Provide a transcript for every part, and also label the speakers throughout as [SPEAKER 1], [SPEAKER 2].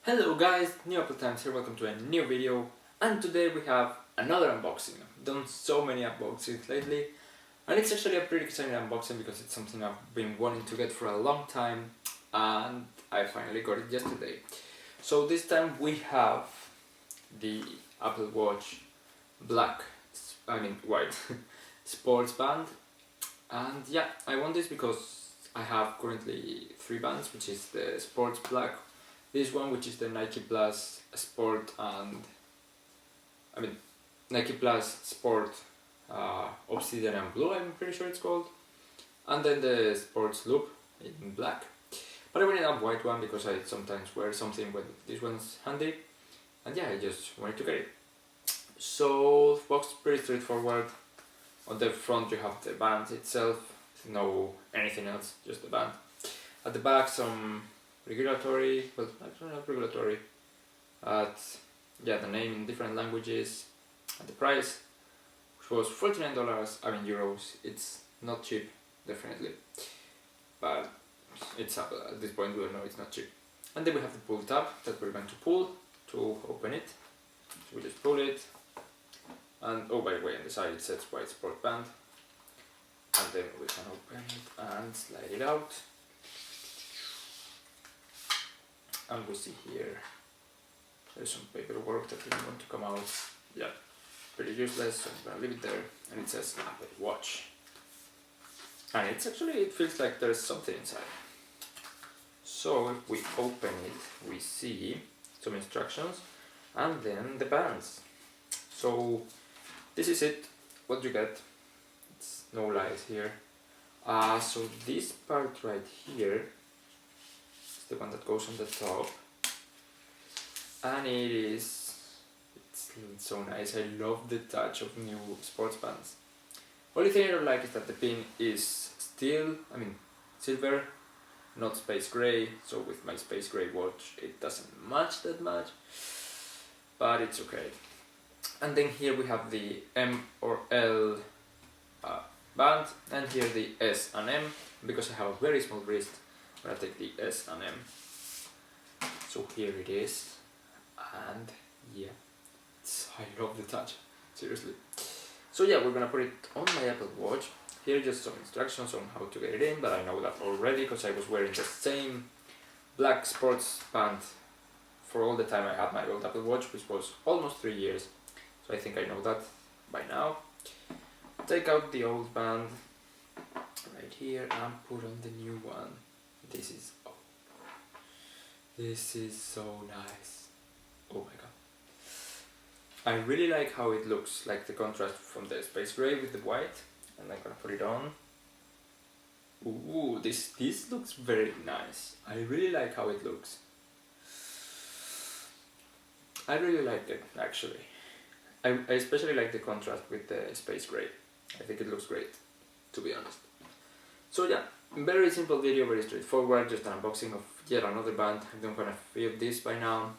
[SPEAKER 1] Hello guys, New Apple Times here, welcome to a new video, and today we have another unboxing. I've done so many unboxings lately, and it's actually a pretty exciting unboxing because it's something I've been wanting to get for a long time, and I finally got it yesterday. So this time we have the Apple Watch white sports band, and yeah, I want this because I have currently three bands, which is the sports black, this one which is the Nike Plus Sport Nike Plus Sport Obsidian and Blue, I'm pretty sure it's called, and then the Sports Loop in black. But I wanted a white one because I sometimes wear something when this one's handy, and yeah, I just wanted to get it. So the box is pretty straightforward. On the front you have the band itself, no anything else, just the band. At the back some regulatory, well actually not regulatory, the name in different languages and the price, which was $49, euros. It's not cheap, definitely, but it's Apple. At this point we all know it's not cheap. And then we have the pull tab that we're going to pull to open it. So we just pull it, and oh, by the way, on the side it says white sport band, and then we can open it and slide it out. And we see here there's some paperwork that didn't want to come out. Yeah, pretty useless, so I'm gonna leave it there. And it says Apple Watch. And it feels like there's something inside. So if we open it, we see some instructions and then the bands. So this is it, what you get. It's no lies here. So this part right here, the one that goes on the top, and it's so nice. I love the touch of new sports bands. Only thing I don't like is that the pin is silver, not space gray. So with my space gray watch it doesn't match that much, but it's okay. And then here we have the M or L band, and here the S and M. Because I have a very small wrist, I'm gonna take the S and M. So here it is, and yeah, I love the touch, seriously. So yeah, we're gonna put it on my Apple Watch. Here are just some instructions on how to get it in, but I know that already because I was wearing the same black sports band for all the time I had my old Apple Watch, which was almost 3 years. So I think I know that by now. Take out the old band right here and put on the new one. This is so nice. Oh my god. I really like how it looks, like the contrast from the space gray with the white. And I'm gonna put it on. Ooh, this looks very nice. I really like how it looks. I really like it, actually. I especially like the contrast with the space gray. I think it looks great, to be honest. So yeah, very simple video, very straightforward, just an unboxing of yet another band. I've done quite a few of this by now.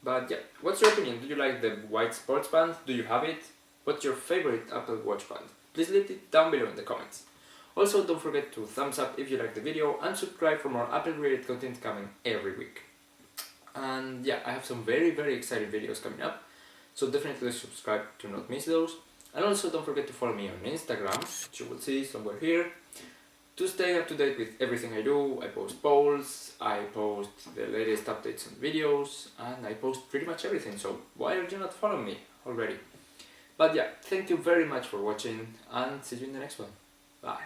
[SPEAKER 1] But yeah, what's your opinion? Do you like the white sports band? Do you have it? What's your favorite Apple Watch band? Please leave it down below in the comments. Also, don't forget to thumbs up if you like the video and subscribe for more Apple related content coming every week. And yeah, I have some very exciting videos coming up, so definitely subscribe to not miss those. And also don't forget to follow me on Instagram, which you will see somewhere here, to stay up to date with everything I do. I post polls, I post the latest updates on videos, and I post pretty much everything, so why are you not following me already? But yeah, thank you very much for watching, and see you in the next one. Bye.